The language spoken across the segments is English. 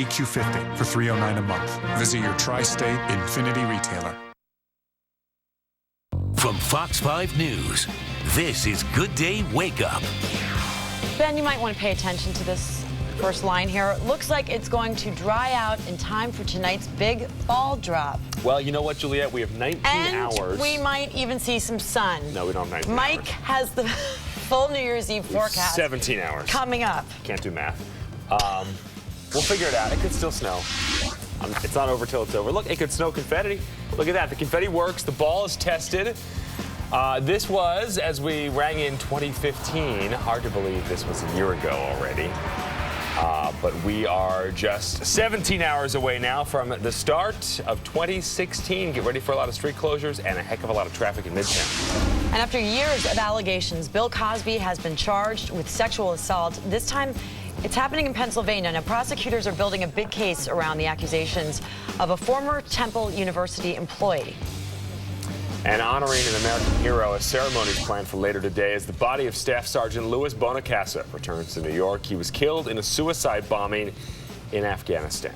Q50 for $309 a month. Visit your tri-state Infinity retailer. From Fox 5 News, this is Good Day Wake Up. Ben, you might want to pay attention to this first line here. It looks like it's going to dry out in time for tonight's big ball drop. Well, you know what, Juliet? We have 19 hours. We might even see some sun. No, we don't have 19 Mike hours. has the full New Year's Eve forecast. 17 hours. Coming up. Can't do math. We'll figure it out. It could still snow. It's not over till it's over. Look, it could snow confetti. Look at that. The confetti works. The ball is tested. This was, as we rang in 2015, hard to believe this was a year ago already. But we are just 17 hours away now from the start of 2016. Get ready for a lot of street closures and a heck of a lot of traffic in Midtown. And after years of allegations, Bill Cosby has been charged with sexual assault. This time, it's happening in Pennsylvania. Now, prosecutors are building a big case around the accusations of a former Temple University employee. And honoring an American hero, a ceremony is planned for later today as the body of Staff Sergeant Louis Bonacassa returns to New York. He was killed in a suicide bombing in Afghanistan.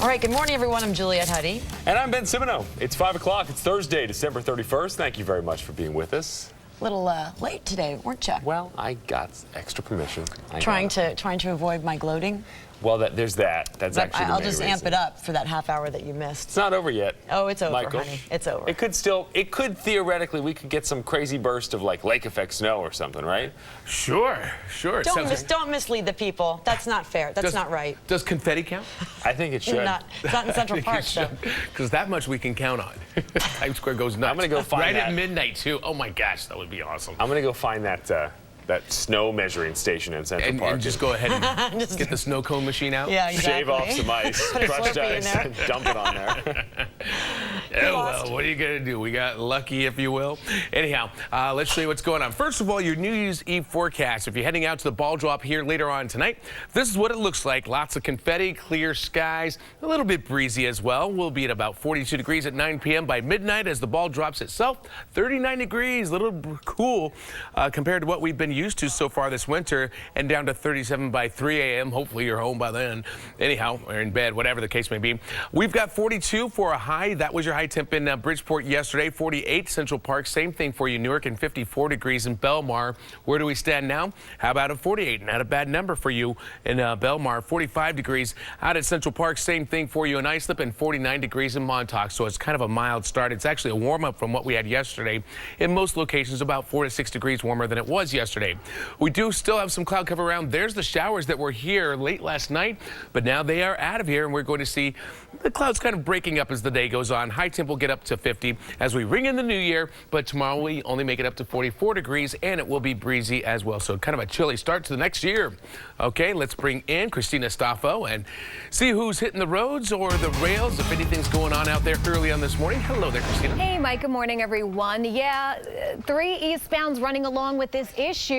All right, good morning, everyone. I'm Juliet Huddy. And I'm Ben Simmoneau. It's 5 o'clock. It's Thursday, December 31st. Thank you very much for being with us. A little late today, weren't you? Well, I got extra permission. Trying to avoid my gloating? Well, there's that. That's But actually the I'll main just reason. amp it up for that half hour that you missed. It's not over yet. Oh, it's over, Michael. honey. It's over. It could theoretically, we could get some crazy burst of like lake effect snow or something, right? Sure. Don't mislead the people. That's not fair. That's not right. Does confetti count? I think it should. It's not in Central Park, though. Because that much we can count on. Times Square goes nuts. I'm going to go find right that. at midnight, too. Oh, my gosh, that would be awesome. I'm going to go find that snow measuring station in Central Park. And just go ahead and get the snow cone machine out. Yeah, exactly. Shave off some ice, Put a crushed Slurpee in ice, there. and dump it on there. Oh, well, what are you going to do? We got lucky, if you will. Anyhow, let's show you what's going on. First of all, your New Year's Eve forecast. If you're heading out to the ball drop here later on tonight, this is what it looks like. Lots of confetti, clear skies, a little bit breezy as well. We'll be at about 42 degrees at 9 p.m. by midnight as the ball drops itself. 39 degrees, a little cool compared to what we've been used to so far this winter, and down to 37 by 3 a.m. Hopefully you're home by then. Anyhow, or in bed, whatever the case may be. We've got 42 for a high. That was your high temp in Bridgeport yesterday. 48 Central Park. Same thing for you, Newark, and 54 degrees in Belmar. Where do we stand now? How about a 48? Not a bad number for you in Belmar. 45 degrees out at Central Park. Same thing for you in Islip, and 49 degrees in Montauk. So it's kind of a mild start. It's actually a warm up from what we had yesterday. In most locations, about 4 to 6 degrees warmer than it was yesterday. We do still have some cloud cover around. There's the showers that were here late last night, but now they are out of here, and we're going to see the clouds kind of breaking up as the day goes on. High temp will get up to 50 as we ring in the new year, but tomorrow we only make it up to 44 degrees, and it will be breezy as well. So kind of a chilly start to the next year. Okay, let's bring in Christina Staffo and see who's hitting the roads or the rails, if anything's going on out there early on this morning. Hello there, Christina. Hey, Mike. Good morning, everyone. Yeah, 3 eastbounds running along with this issue,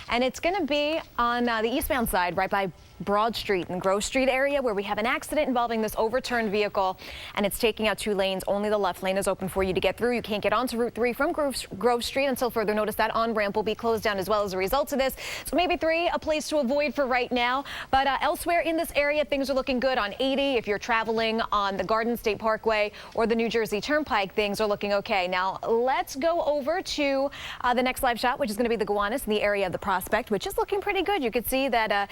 and it's going to be on the eastbound side right by Broad Street and Grove Street area where we have an accident involving this overturned vehicle, and it's taking out 2 lanes. Only the left lane is open for you to get through. You can't get onto Route 3 from Grove Street until further notice. That on-ramp will be closed down as well as a result of this. So maybe 3 a place to avoid for right now. But elsewhere in this area, things are looking good on 80. If you're traveling on the Garden State Parkway or the New Jersey Turnpike, things are looking okay. Now let's go over to the next live shot, which is going to be the Gowanus in the area of the Prospect, which is looking pretty good. You can see that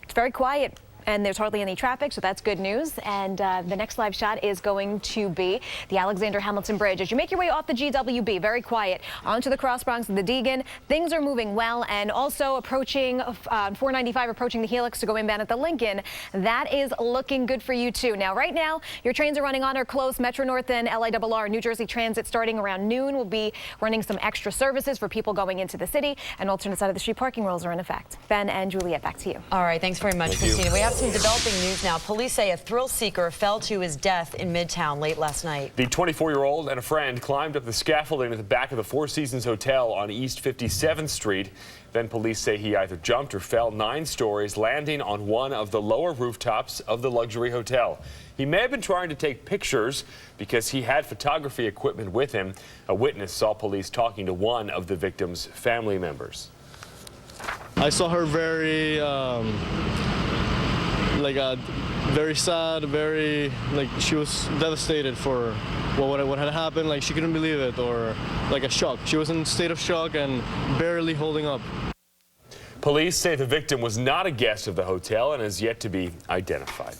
it's very quiet and there's hardly any traffic, so that's good news. And the next live shot is going to be the Alexander Hamilton Bridge. As you make your way off the GWB, very quiet, onto the Cross Bronx and the Deegan, things are moving well. And also approaching 495, approaching the Helix to go inbound at the Lincoln. That is looking good for you too. Now, right now, your trains are running on or close. Metro North and LIRR, New Jersey Transit, starting around noon, will be running some extra services for people going into the city. And alternate side of the street parking rules are in effect. Ben and Juliet, back to you. All right, thanks very much, Christina. We have some developing news now. Police say a thrill seeker fell to his death in Midtown late last night. The 24-year-old and a friend climbed up the scaffolding at the back of the Four Seasons Hotel on East 57th Street. Then police say he either jumped or fell 9 stories, landing on one of the lower rooftops of the luxury hotel. He may have been trying to take pictures because he had photography equipment with him. A witness saw police talking to one of the victim's family members. I saw her very like very sad, she was devastated for what had happened. Like she couldn't believe it, or like a shock. She was in a state of shock and barely holding up. Police say the victim was not a guest of the hotel and is yet to be identified.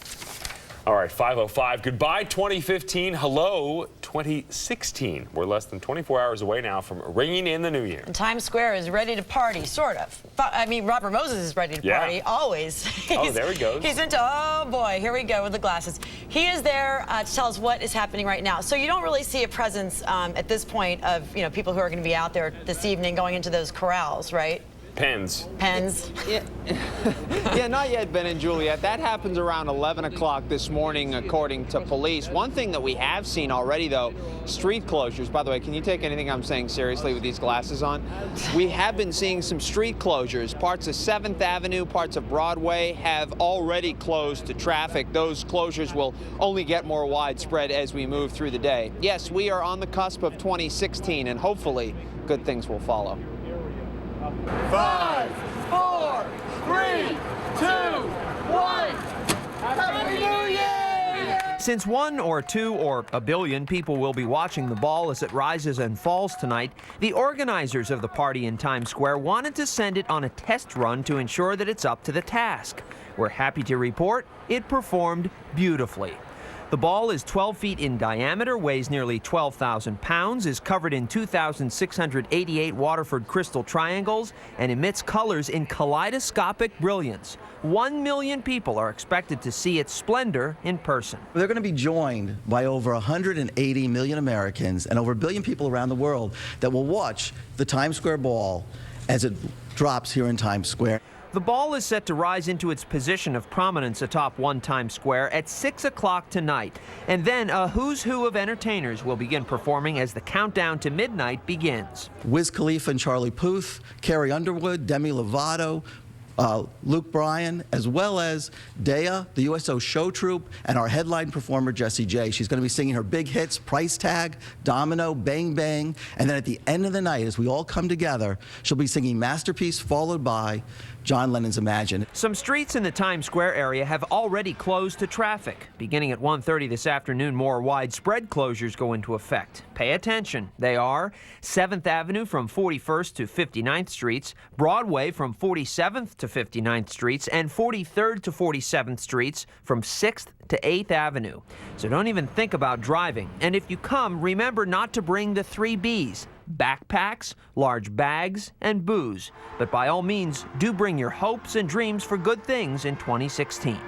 All right, 5:05. Goodbye 2015. Hello 2016. We're less than 24 hours away now from ringing in the new year. And Times Square is ready to party, sort of. I mean, Robert Moses is ready to party, always. Oh, there he goes. He's into, oh boy, here we go with the glasses. He is there to tell us what is happening right now. So you don't really see a presence at this point of, people who are going to be out there this evening going into those corrals, right? Pens. Yeah, not yet, Ben and Juliet. That happens around 11 o'clock this morning, according to police. One thing that we have seen already, though, street closures. By the way, can you take anything I'm saying seriously with these glasses on? We have been seeing some street closures. Parts of 7th Avenue, parts of Broadway have already closed to traffic. Those closures will only get more widespread as we move through the day. Yes, we are on the cusp of 2016, and hopefully good things will follow. 5, 4, 3, 2, 1. Happy New Year! Since 1 or 2 or a billion people will be watching the ball as it rises and falls tonight, the organizers of the party in Times Square wanted to send it on a test run to ensure that it's up to the task. We're happy to report it performed beautifully. The ball is 12 feet in diameter, weighs nearly 12,000 pounds, is covered in 2,688 Waterford crystal triangles, and emits colors in kaleidoscopic brilliance. 1 million people are expected to see its splendor in person. They're going to be joined by over 180 million Americans and over a billion people around the world that will watch the Times Square ball as it drops here in Times Square. The ball is set to rise into its position of prominence atop One Times Square at 6 o'clock tonight. And then a who's who of entertainers will begin performing as the countdown to midnight begins. Wiz Khalifa and Charlie Puth, Carrie Underwood, Demi Lovato, Luke Bryan, as well as Dea, the USO show troupe, and our headline performer, Jessie J. She's going to be singing her big hits, Price Tag, Domino, Bang Bang, and then at the end of the night, as we all come together, she'll be singing Masterpiece, followed by John Lennon's Imagine. Some streets in the Times Square area have already closed to traffic. Beginning at 1:30 this afternoon, more widespread closures go into effect. Pay attention. They are 7th Avenue from 41st to 59th Streets, Broadway from 47th to 59th Streets, and 43rd to 47th Streets from 6th to 8th Avenue. So don't even think about driving. And if you come, remember not to bring the 3 B's. Backpacks, large bags, and booze. But by all means, do bring your hopes and dreams for good things in 2016.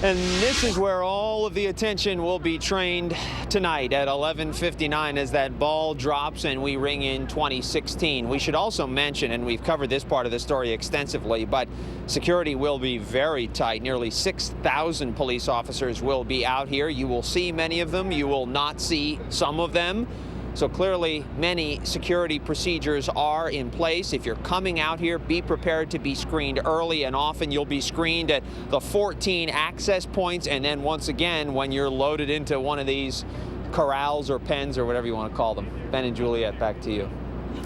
And this is where all of the attention will be trained tonight at 11:59 as that ball drops and we ring in 2016. We should also mention, and we've covered this part of the story extensively, but security will be very tight. Nearly 6,000 police officers will be out here. You will see many of them. You will not see some of them. So clearly, many security procedures are in place. If you're coming out here, be prepared to be screened early, and often you'll be screened at the 14 access points, and then once again, when you're loaded into one of these corrals or pens or whatever you want to call them. Ben and Juliet, back to you.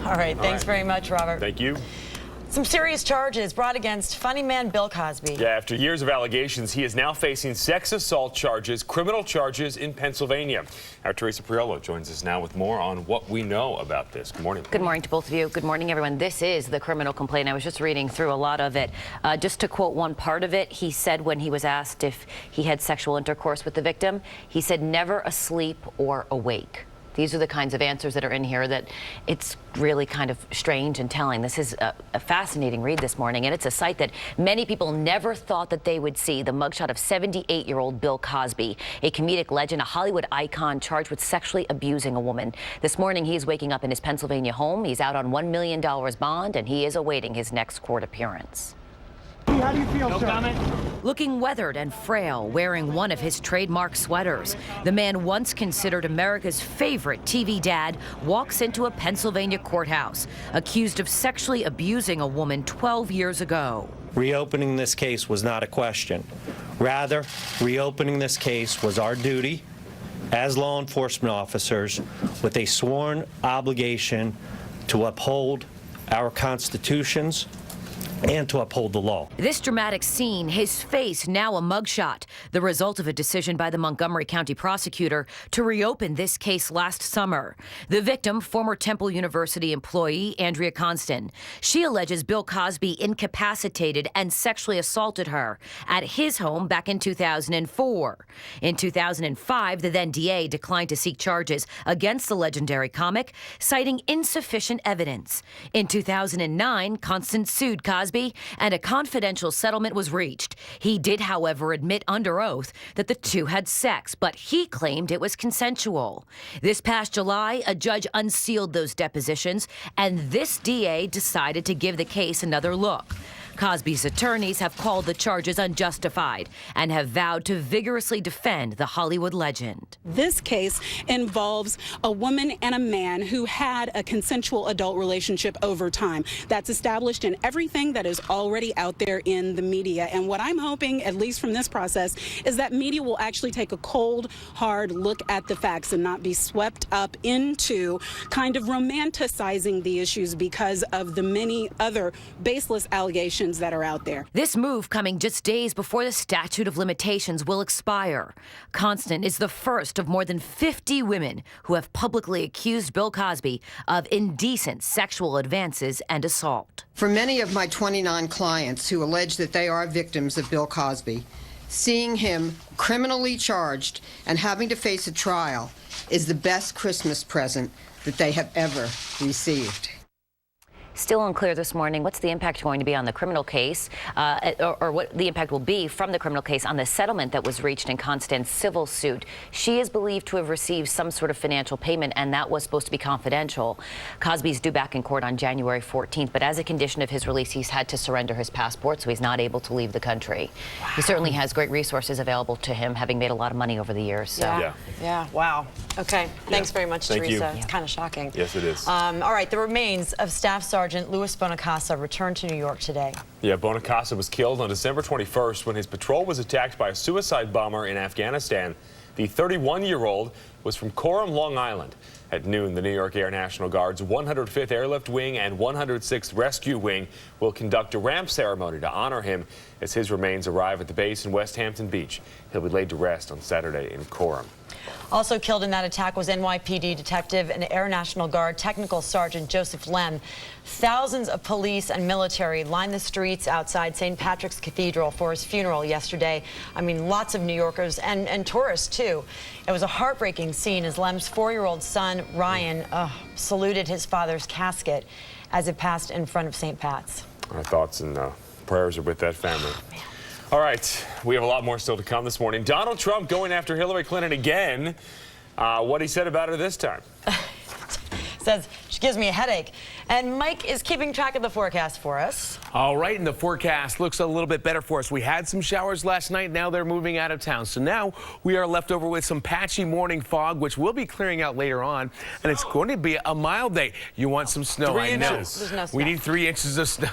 All right, thanks very much, Robert. Thank you. Some serious charges brought against funny man Bill Cosby. Yeah, after years of allegations, he is now facing sex assault charges, criminal charges in Pennsylvania. Our Teresa Priolo joins us now with more on what we know about this. Good morning. Good morning to both of you. Good morning, everyone. This is the criminal complaint. I was just reading through a lot of it. Just to quote one part of it, he said when he was asked if he had sexual intercourse with the victim, he said never asleep or awake. These are the kinds of answers that are in here that it's really kind of strange and telling. This is a fascinating read this morning, and it's a sight that many people never thought that they would see. The mugshot of 78-year-old Bill Cosby, a comedic legend, a Hollywood icon charged with sexually abusing a woman. This morning, he's waking up in his Pennsylvania home. He's out on $1 million bond, and he is awaiting his next court appearance. How do you feel, sir? Looking weathered and frail, wearing one of his trademark sweaters, the man once considered America's favorite TV dad walks into a Pennsylvania courthouse, accused of sexually abusing a woman 12 years ago. Reopening this case was not a question. Rather, reopening this case was our duty as law enforcement officers with a sworn obligation to uphold our constitutions, and to uphold the law. This dramatic scene, his face now a mugshot, the result of a decision by the Montgomery County prosecutor to reopen this case last summer. The victim, former Temple University employee Andrea Constant. She alleges Bill Cosby incapacitated and sexually assaulted her at his home back in 2004. In 2005, the then DA declined to seek charges against the legendary comic, citing insufficient evidence. In 2009, Constant sued Cosby, and a confidential settlement was reached. He did, however, admit under oath that the two had sex, but he claimed it was consensual. This past July, a judge unsealed those depositions, and this DA decided to give the case another look. Cosby's attorneys have called the charges unjustified and have vowed to vigorously defend the Hollywood legend. This case involves a woman and a man who had a consensual adult relationship over time. That's established in everything that is already out there in the media. And what I'm hoping, at least from this process, is that media will actually take a cold, hard look at the facts and not be swept up into kind of romanticizing the issues because of the many other baseless allegations that are out there. This move coming just days before the statute of limitations will expire. Constant is the first of more than 50 women who have publicly accused Bill Cosby of indecent sexual advances and assault. For many of my 29 clients who allege that they are victims of Bill Cosby, seeing him criminally charged and having to face a trial is the best Christmas present that they have ever received. Still unclear this morning what's the impact going to be on the criminal case, or what the impact will be from the criminal case on the settlement that was reached in Constant's civil suit. She is believed to have received some sort of financial payment, and that was supposed to be confidential. Cosby's due back in court on January 14th, but as a condition of his release, he's had to surrender his passport, so he's not able to leave the country. Wow. He certainly has great resources available to him, having made a lot of money over the years. So. Yeah. Wow. Okay. Thanks very much, Thank Teresa. you. It's kind of shocking. Yes, it is. All right. The remains of Staff Sergeant Louis Bonacasa returned to New York today. Yeah, Bonacasa was killed on December 21st when his patrol was attacked by a suicide bomber in Afghanistan. The 31-year-old was from Coram, Long Island. At noon, the New York Air National Guard's 105th Airlift Wing and 106th Rescue Wing will conduct a ramp ceremony to honor him as his remains arrive at the base in West Hampton Beach. He'll be laid to rest on Saturday in Coram. Also killed in that attack was NYPD detective and Air National Guard Technical Sergeant Joseph Lem. Thousands of police and military lined the streets outside St. Patrick's Cathedral for his funeral yesterday. I mean, lots of New Yorkers and tourists, too. It was a heartbreaking scene as Lem's 4-year-old son, Ryan, saluted his father's casket as it passed in front of St. Pat's. Our thoughts and prayers are with that family. All right, we have a lot more still to come this morning. Donald Trump going after Hillary Clinton again. What he said about her this time. Says she gives me a headache. And Mike is keeping track of the forecast for us. All right, and the forecast looks a little bit better for us. We had some showers last night. Now they're moving out of town. So now we are left over with some patchy morning fog, which will be clearing out later on. And it's going to be a mild day. You want some snow, 3 I know. inches. No We need 3 inches of snow.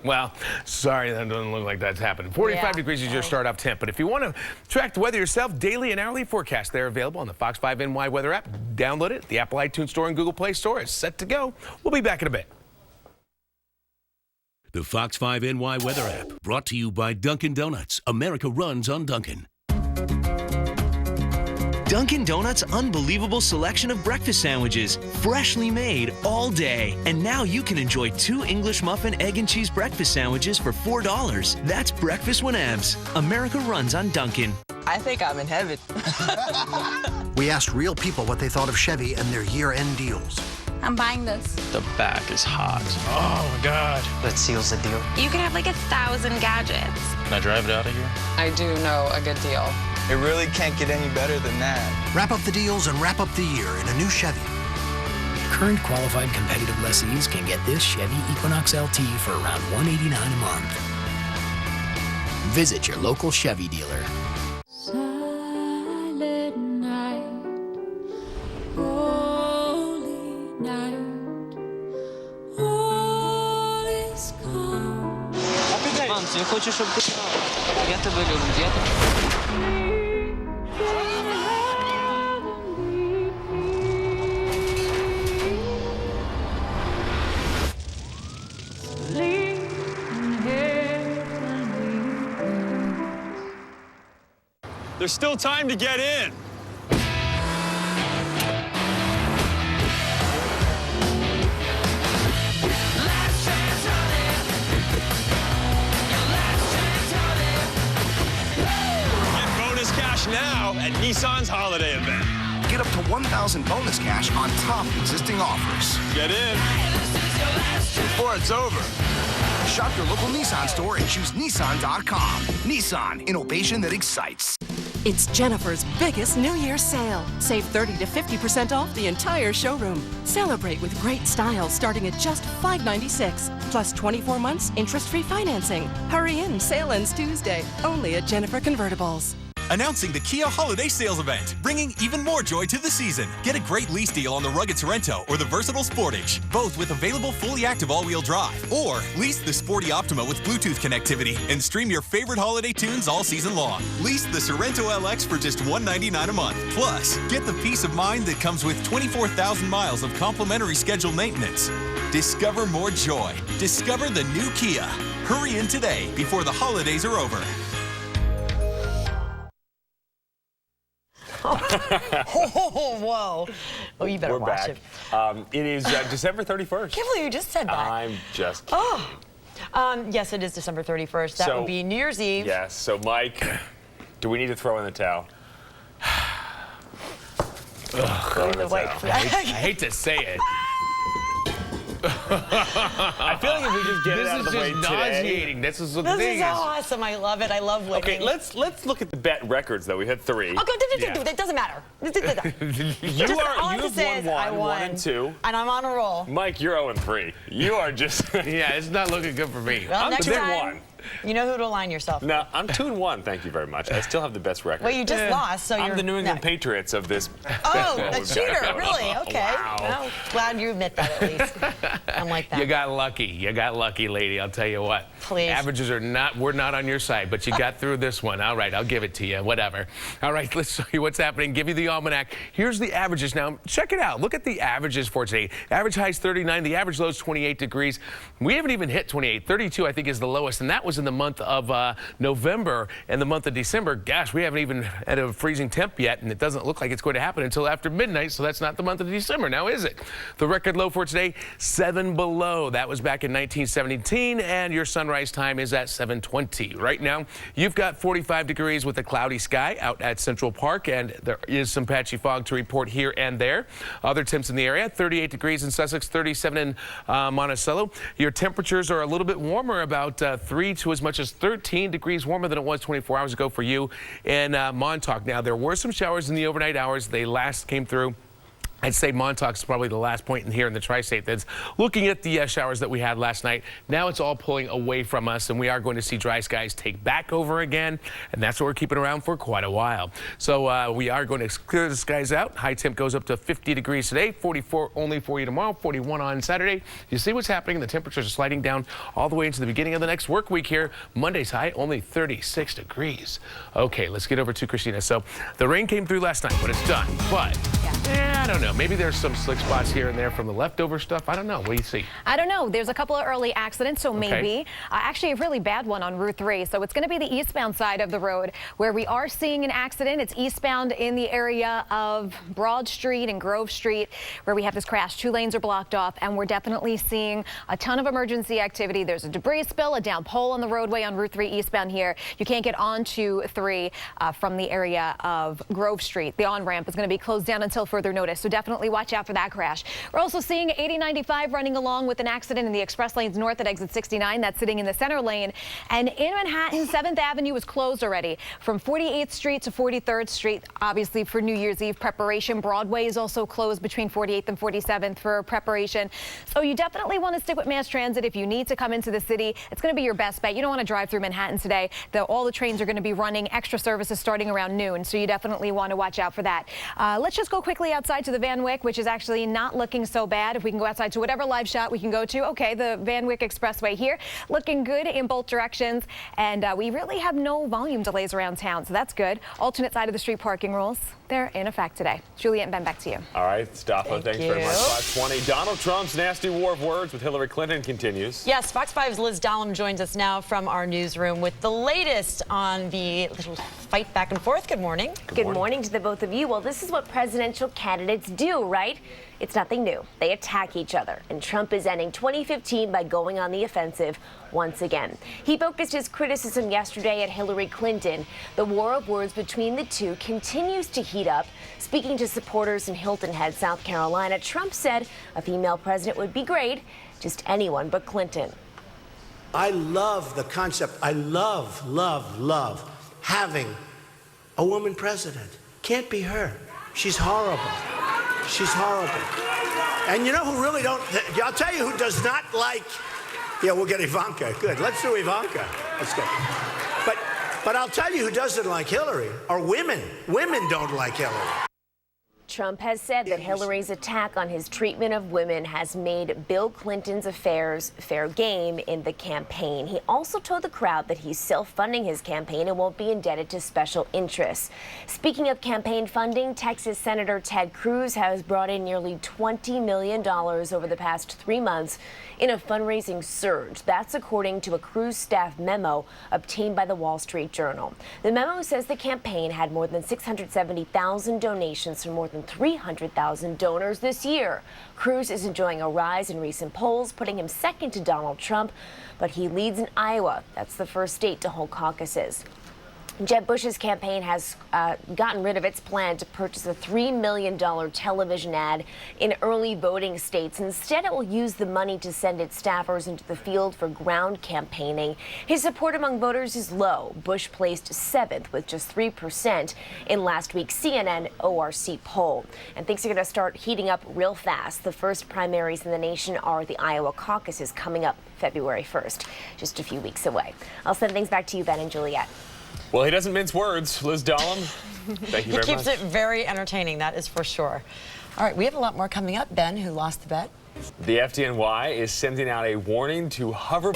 Well, sorry, that doesn't look like that's happening. 45 degrees is your start off temp. But if you want to track the weather yourself, daily and hourly forecasts, they're available on the Fox 5 NY weather app. Download it. The Apple iTunes Store and Google Play Store is set to go. We'll be back in a bit. The Fox 5 NY weather app, brought to you by Dunkin' Donuts. America runs on Dunkin'. Dunkin' Donuts' unbelievable selection of breakfast sandwiches, freshly made all day. And now you can enjoy 2 English muffin, egg, and cheese breakfast sandwiches for $4. That's breakfast whenevs. America runs on Dunkin'. I think I'm in heaven. We asked real people what they thought of Chevy and their year-end deals. I'm buying this. The back is hot. Oh, my God. That seals the deal. You can have like 1,000 gadgets. Can I drive it out of here? I do know a good deal. It really can't get any better than that. Wrap up the deals and wrap up the year in a new Chevy. Current qualified competitive lessees can get this Chevy Equinox LT for around $189 a month. Visit your local Chevy dealer. Silent night, holy night, all is calm. Іван, я хочу, щоб ти знав. Я тебе люблю, я тебе... There's still time to get in. Get bonus cash now at Nissan's holiday event. Get up to 1,000 bonus cash on top of existing offers. Get in before it's over. Shop your local Nissan store and choose Nissan.com. Nissan, innovation that excites. It's Jennifer's biggest New Year's sale. Save 30 to 50% off the entire showroom. Celebrate with great styles starting at just $596, plus 24 months interest-free financing. Hurry in, sale ends Tuesday, only at Jennifer Convertibles. Announcing the Kia Holiday Sales Event, bringing even more joy to the season. Get a great lease deal on the rugged Sorrento or the versatile Sportage, both with available fully active all-wheel drive. Or lease the sporty Optima with Bluetooth connectivity and stream your favorite holiday tunes all season long. Lease the Sorrento LX for just $199 a month. Plus, get the peace of mind that comes with 24,000 miles of complimentary scheduled maintenance. Discover more joy. Discover the new Kia. Hurry in today before the holidays are over. Oh, whoa. Oh, you better We're watch back. it. It is December 31st. Can't believe you just said that. I'm just kidding. Oh. Yes, it is December 31st. That would be New Year's Eve. Yes. So, Mike, do we need to throw in the towel? I hate to say it. I feel like if we just get it out of the way today. This is just nauseating. This is the thing. This is awesome. I love it. I love winning. Okay, let's look at the bet records, though. We had 3. Okay, it doesn't matter. You have won 1 and 2. And I'm on a roll. Mike, you're 0-3. You are just... Yeah, it's not looking good for me. Well, I'm next 2-1. You know who to align yourself with. No, I'm 2-1. Thank you very much. I still have the best record. Well, you just lost, so I'm the New England Patriots of this. Oh, a cheater, really? Okay. Wow. Well, glad you admit that at least. I'm like that. You got lucky. You got lucky, lady. I'll tell you what. Please. Averages are not, we're not on your side, but you got through this one. All right, I'll give it to you. Whatever. All right, let's show you what's happening. Give you the almanac. Here's the averages. Now, check it out. Look at the averages for today. Average high is 39. The average low is 28 degrees. We haven't even hit 28. 32, I think, is the lowest, and that was in the month of November. And the month of December, gosh, we haven't even had a freezing temp yet, and it doesn't look like it's going to happen until after midnight, so that's not the month of December now, is it? The record low for today, 7 below. That was back in 1917, and your sunrise time is at 7:20. Right now, you've got 45 degrees with a cloudy sky out at Central Park, and there is some patchy fog to report here and there. Other temps in the area, 38 degrees in Sussex, 37 in Monticello. Your temperatures are a little bit warmer, about 3 to as much as 13 degrees warmer than it was 24 hours ago for you in Montauk. Now, there were some showers in the overnight hours. They last came through. I'd say Montauk's probably the last point in here in the tri-state that's looking at the showers that we had last night. Now it's all pulling away from us, and we are going to see dry skies take back over again, and that's what we're keeping around for quite a while. So we are going to clear the skies out. High temp goes up to 50 degrees today, 44 only for you tomorrow, 41 on Saturday. You see what's happening? The temperatures are sliding down all the way into the beginning of the next work week here. Monday's high, only 36 degrees. Okay, let's get over to Christina. So the rain came through last night, but it's done. But I don't know. Maybe there's some slick spots here and there from the leftover stuff. I don't know. What do you see? I don't know. There's a couple of early accidents, so maybe. Actually, a really bad one on Route 3. So it's going to be the eastbound side of the road where we are seeing an accident. It's eastbound in the area of Broad Street and Grove Street where we have this crash. 2 lanes are blocked off, and we're definitely seeing a ton of emergency activity. There's a debris spill, a down pole on the roadway on Route 3 eastbound here. You can't get onto 3 from the area of Grove Street. The on-ramp is going to be closed down until further notice, so definitely watch out for that crash. We're also seeing 8095 running along with an accident in the express lanes north at exit 69. That's sitting in the center lane. And in Manhattan, 7th Avenue is closed already from 48th Street to 43rd Street, obviously for New Year's Eve preparation. Broadway is also closed between 48th and 47th for preparation. So you definitely want to stick with mass transit if you need to come into the city. It's going to be your best bet. You don't want to drive through Manhattan today. All the trains are going to be running extra services starting around noon, so you definitely want to watch out for that. Let's just go quickly outside. outside to the Van Wyck, which is actually not looking so bad. If we can go outside to whatever live shot we can go to. Okay, the Van Wyck Expressway here, looking good in both directions. And we really have no volume delays around town, so that's good. Alternate side of the street parking rules, they're in effect today. Juliet and Ben, back to you. All right, Staffa, thanks very much. 520. Donald Trump's nasty war of words with Hillary Clinton continues. Yes, Fox 5's Liz Dahlem joins us now from our newsroom with the latest on the little fight back and forth. Good morning. Good morning to the both of you. Well, this is what presidential candidates do, right? It's nothing new. They attack each other, and Trump is ending 2015 by going on the offensive once again. He focused his criticism yesterday at Hillary Clinton. The war of words between the two continues to heat up. Speaking to supporters in Hilton Head, South Carolina, Trump said a female president would be great, just anyone but Clinton. I love the concept. I love having a woman president. Can't be her. She's horrible. She's horrible. And you know who really don't, I'll tell you who does not like, yeah, we'll get Ivanka. Good, let's do Ivanka. Let's go. But I'll tell you who doesn't like Hillary are women. Women don't like Hillary. Trump has said that Hillary's attack on his treatment of women has made Bill Clinton's affairs fair game in the campaign. He also told the crowd that he's self-funding his campaign and won't be indebted to special interests. Speaking of campaign funding, Texas Senator Ted Cruz has brought in nearly $20 million over the past 3 months in a fundraising surge. That's according to a Cruz staff memo obtained by the Wall Street Journal. The memo says the campaign had more than 670,000 donations from more than 300,000 donors this year. Cruz is enjoying a rise in recent polls, putting him second to Donald Trump, but he leads in Iowa. That's the first state to hold caucuses. Jeb Bush's campaign has gotten rid of its plan to purchase a $3 million television ad in early voting states. Instead, it will use the money to send its staffers into the field for ground campaigning. His support among voters is low. Bush placed 7th with just 3% in last week's CNN ORC poll. And things are going to start heating up real fast. The first primaries in the nation are the Iowa caucuses coming up February 1st, just a few weeks away. I'll send things back to you, Ben and Juliet. Well, he doesn't mince words. Liz Dahlem, thank you very much. He keeps it very entertaining, that is for sure. All right, we have a lot more coming up. Ben, who lost the bet? The FDNY is sending out a warning to hover.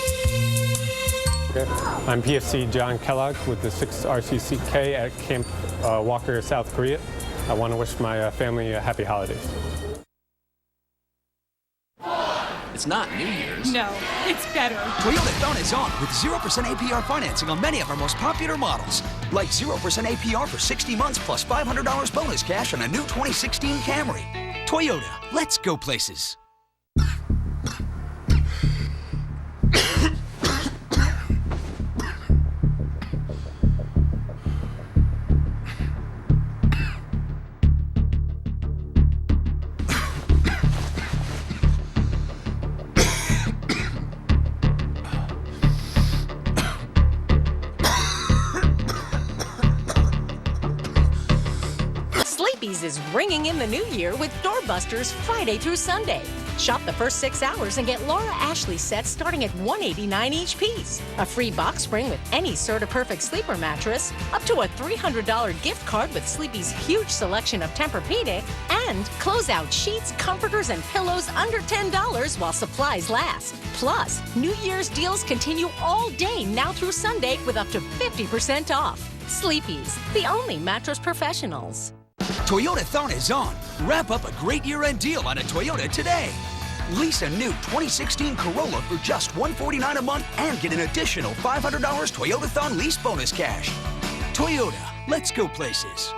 I'm PFC John Kellogg with the 6th RCCK at Camp Walker, South Korea. I want to wish my family a happy holidays. It's not New Year's. No, it's better. Toyota Phone is on with 0% APR financing on many of our most popular models. Like 0% APR for 60 months plus $500 bonus cash on a new 2016 Camry. Toyota, let's go places. Sleepy's is ringing in the new year with doorbusters Friday through Sunday. Shop the first 6 hours and get Laura Ashley sets starting at $189 each piece. A free box spring with any Serta Perfect sleeper mattress, up to a $300 gift card with Sleepy's huge selection of Tempur-Pedic, and closeout sheets, comforters, and pillows under $10 while supplies last. Plus, New Year's deals continue all day now through Sunday with up to 50% off. Sleepy's, the only mattress professionals. Toyota Thon is on. Wrap up a great year-end deal on a Toyota today. Lease a new 2016 Corolla for just $149 a month and get an additional $500 Toyota Thon lease bonus cash. Toyota, let's go places.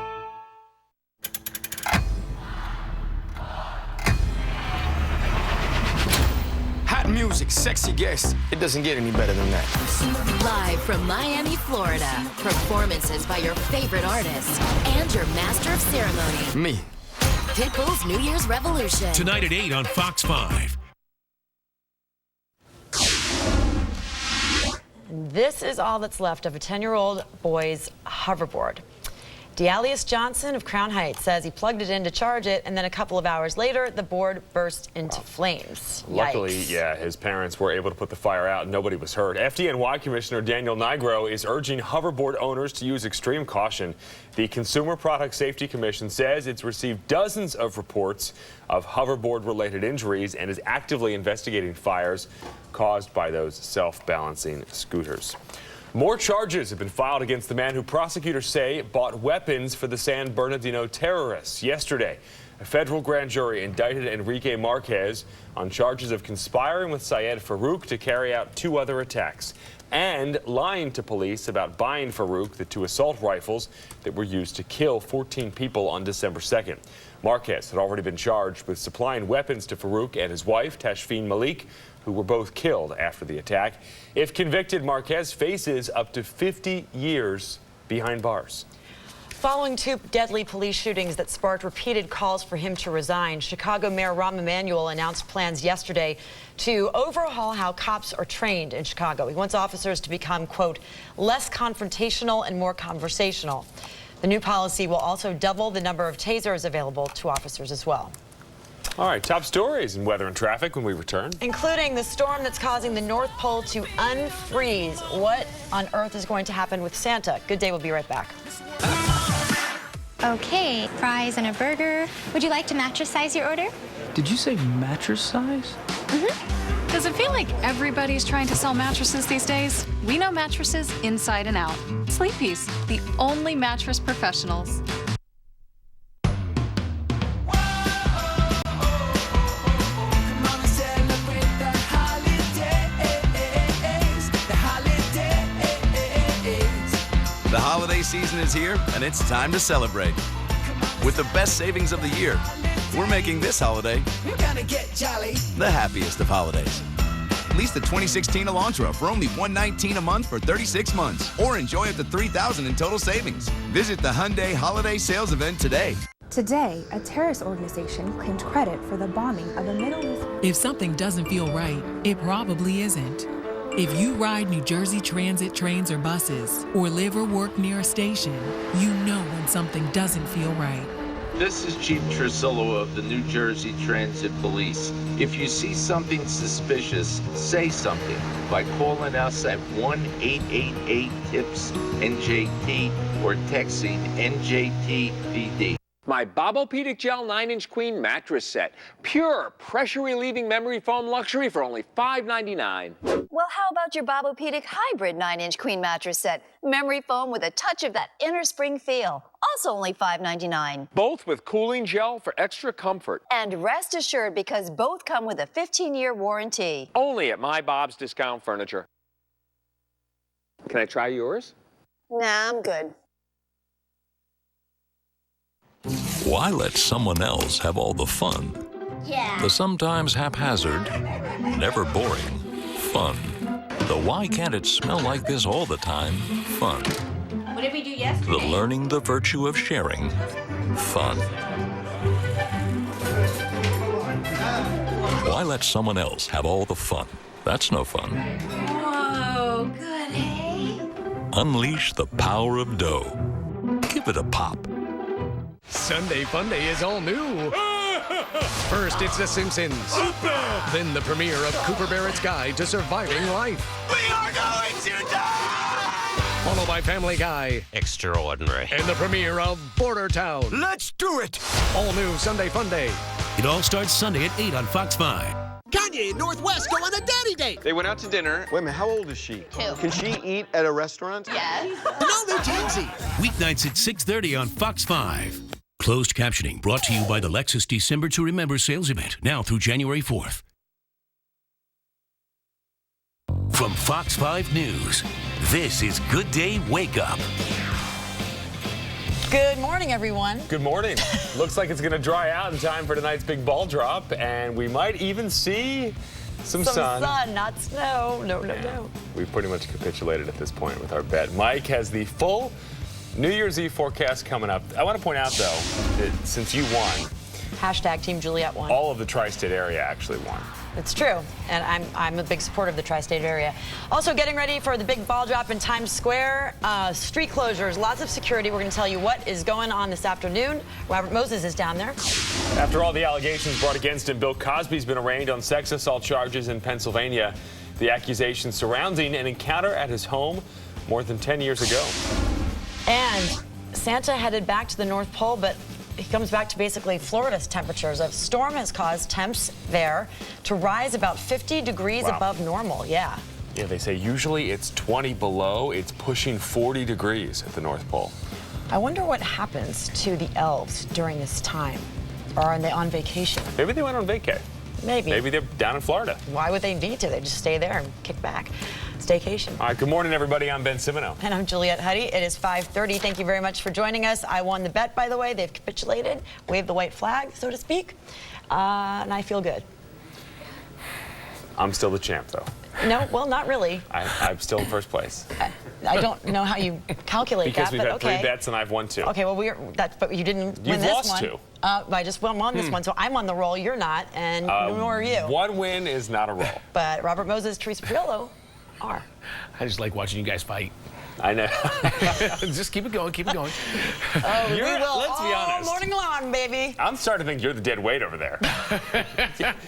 Hot music, sexy guests. It doesn't get any better than that. Live from Miami, Florida. Performances by your favorite artists and your master of ceremony. Me. Pitbull's New Year's Revolution. Tonight at 8 on Fox 5. This is all that's left of a 10-year-old boy's hoverboard. D'Alias Johnson of Crown Heights says he plugged it in to charge it, and then a couple of hours later, the board burst into flames. Luckily, Yikes. yeah, his parents were able to put the fire out. Nobody was hurt. FDNY Commissioner Daniel Nigro is urging hoverboard owners to use extreme caution. The Consumer Product Safety Commission says it's received dozens of reports of hoverboard-related injuries and is actively investigating fires caused by those self-balancing scooters. More charges have been filed against the man who prosecutors say bought weapons for the San Bernardino terrorists. Yesterday, a federal grand jury indicted Enrique Marquez on charges of conspiring with Syed Farouk to carry out 2 other attacks and lying to police about buying Farouk the 2 assault rifles that were used to kill 14 people on December 2nd. Marquez had already been charged with supplying weapons to Farouk and his wife, Tashfeen Malik, who were both killed after the attack. If convicted, Marquez faces up to 50 years behind bars. Following 2 deadly police shootings that sparked repeated calls for him to resign, Chicago Mayor Rahm Emanuel announced plans yesterday to overhaul how cops are trained in Chicago. He wants officers to become, quote, less confrontational and more conversational. The new policy will also double the number of tasers available to officers as well. All right, top stories in weather and traffic when we return. Including the storm that's causing the North Pole to unfreeze. What on earth is going to happen with Santa? Good day, we'll be right back. Okay, fries and a burger. Would you like to mattress size your order? Did you say mattress size? Mm-hmm. Does it feel like everybody's trying to sell mattresses these days? We know mattresses inside and out. Sleepy's, the only mattress professionals. The holiday season is here, and it's time to celebrate. With the best savings of the year, we're making this holiday the happiest of holidays. Lease the 2016 Elantra for only $119 a month for 36 months, or enjoy up to $3,000 in total savings. Visit the Hyundai Holiday Sales Event today. Today, a terrorist organization claimed credit for the bombing of a Middle East. If something doesn't feel right, it probably isn't. If you ride New Jersey Transit trains or buses, or live or work near a station, you know when something doesn't feel right. This is Chief Trusillo of the New Jersey Transit Police. If you see something suspicious, say something by calling us at 1-888-TIPS-NJT or texting NJTPD. My Bobopedic Gel 9-inch Queen mattress set. Pure, pressure-relieving memory foam luxury for only $5.99. Well, how about your Bobopedic Hybrid 9-inch Queen mattress set? Memory foam with a touch of that inner spring feel. Also only $5.99. Both with cooling gel for extra comfort. And rest assured, because both come with a 15-year warranty. Only at My Bob's Discount Furniture. Can I try yours? Nah, I'm good. Why let someone else have all the fun? Yeah. The sometimes haphazard, never boring fun. The why can't it smell like this all the time fun. What did we do yesterday? The learning the virtue of sharing fun. Why let someone else have all the fun? That's no fun. Whoa, good, hey? Unleash the power of dough. Give it a pop. Sunday Funday is all new. First, it's The Simpsons. Then the premiere of Cooper Barrett's Guide to Surviving Life. We are going to die! Followed by Family Guy. Extraordinary. And the premiere of Border Town. Let's do it! All new Sunday Funday. It all starts Sunday at 8 on Fox 5. Kanye and Northwest go on a daddy date. They went out to dinner. Wait a minute, how old is she? 2. Can she eat at a restaurant? Yes. No, they're Gen Z. Weeknights at 6:30 on Fox 5. Closed captioning brought to you by the Lexus December to Remember sales event, now through January 4th. From Fox 5 News, this is Good Day Wake Up. Good morning, everyone. Good morning. Looks like it's going to dry out in time for tonight's big ball drop, and we might even see some sun. Not snow. No. We've pretty much capitulated at this point with our bet. Mike has the full New Year's Eve forecast coming up. I want to point out, though, that since you won, Hashtag Team Juliet won. all of the tri-state area actually won. It's true, and I'm a big supporter of the tri-state area. Also getting ready for the big ball drop in Times Square. Street closures, lots of security. We're going to tell you what is going on this afternoon. Robert Moses is down there. After all the allegations brought against him, Bill Cosby's been arraigned on sex assault charges in Pennsylvania. The accusations surrounding an encounter at his home more than 10 years ago. And Santa headed back to the North Pole, but he comes back to basically Florida's temperatures. A storm has caused temps there to rise about 50 degrees above normal. Yeah, they say usually it's 20 below. It's pushing 40 degrees at the North Pole. I wonder what happens to the elves during this time. Or are they on vacation? Maybe they went on vacay. Maybe. Maybe they're down in Florida. Why would they need to? They just stay there and kick back. Staycation. All right, good morning, everybody. I'm Ben Simmoneau. And I'm Juliet Huddy. It is 5:30. Thank you very much for joining us. I won the bet, by the way. They've capitulated, waved the white flag, so to speak, and I feel good. I'm still the champ, though. No, well, not really. I'm still in first place. I don't know how you calculate because that, we've but had 3 bets and I've won 2. Okay, well, but you didn't win this one. You've lost 2. I just won this one, so I'm on the roll. You're not, and nor are you. 1 win is not a roll. But Robert Moses, Teresa Pirillo are. I just like watching you guys fight. I know. Just keep it going, keep it going. We will let's be honest. all morning long, baby. I'm starting to think you're the dead weight over there.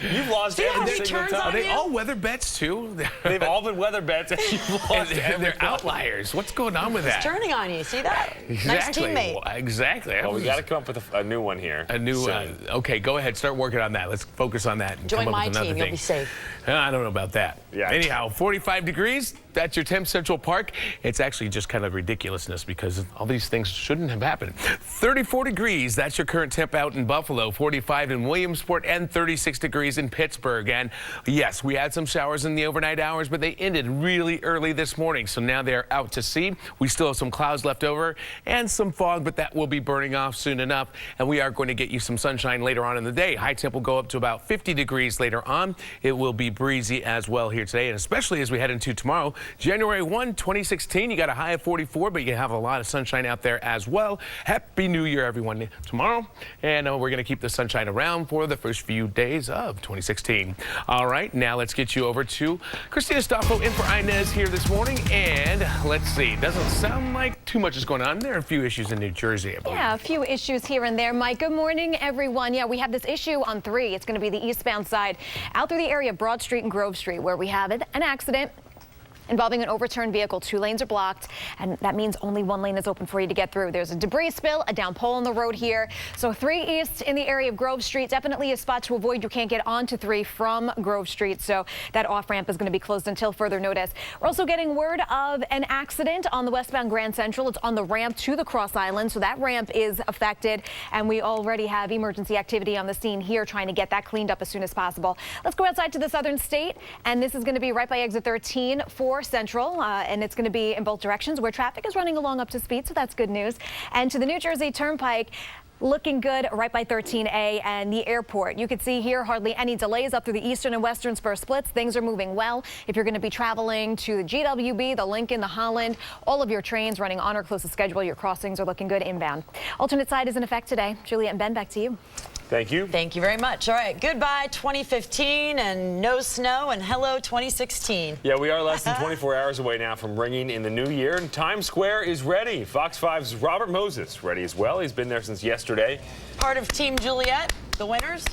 You've lost every single time. Are they all weather bets, too? They've all been weather bets, and you've lost and they're outliers. What's going on with that? It's turning on you. See that? Exactly. Nice teammate. Well, exactly. Well, we got to come up with a new one here. A new okay, go ahead. Start working on that. Let's focus on that. And Join come up my with another team. thing. You'll be safe. I don't know about that. Yeah. Anyhow, 45 degrees. That's your Temp Central Park. It's actually just kind of ridiculousness because all these things shouldn't have happened. 34 degrees. That's your current temp out in Buffalo. 45 in Williamsport and 36 degrees in Pittsburgh. And yes, we had some showers in the overnight hours, but they ended really early this morning. So now they're out to sea. We still have some clouds left over and some fog, but that will be burning off soon enough. And we are going to get you some sunshine later on in the day. High temp will go up to about 50 degrees later on. It will be breezy as well here today, and especially as we head into tomorrow. January 1, 2016, you got a high of 44, but you have a lot of sunshine out there as well. Happy New Year, everyone, tomorrow. And we're going to keep the sunshine around for the first few days of 2016. All right, now let's get you over to Christina Stoffo in for Inez here this morning. And let's see, doesn't sound like too much is going on. There are a few issues in New Jersey, I believe. Yeah, a few issues here and there, Mike. Good morning, everyone. Yeah, we have this issue on 3. It's going to be the eastbound side out through the area of Broad Street and Grove Street, where we have an accident involving an overturned vehicle. 2 lanes are blocked, and that means only 1 lane is open for you to get through. There's a debris spill, a down pole on the road here. So 3 east in the area of Grove Street, definitely a spot to avoid. You can't get onto 3 from Grove Street, so that off-ramp is going to be closed until further notice. We're also getting word of an accident on the westbound Grand Central. It's on the ramp to the Cross Island, so that ramp is affected, and we already have emergency activity on the scene here trying to get that cleaned up as soon as possible. Let's go outside to the southern state, and this is going to be right by exit 13 for Central, and it's going to be in both directions where traffic is running along up to speed, so that's good news. And to the New Jersey Turnpike, looking good right by 13A and the airport. You can see here hardly any delays up through the eastern and western spur splits. Things are moving well. If you're going to be traveling to the GWB, the Lincoln, the Holland, all of your trains running on or close to schedule. Your crossings are looking good inbound. Alternate side is in effect today. Juliet and Ben, back to you. Thank you. Thank you very much. All right, goodbye 2015 and no snow, and hello 2016. Yeah, we are less than 24 hours away now from ringing in the new year, and Times Square is ready. Fox 5's Robert Moses ready as well. He's been there since yesterday. Part of Team Juliet, the winners.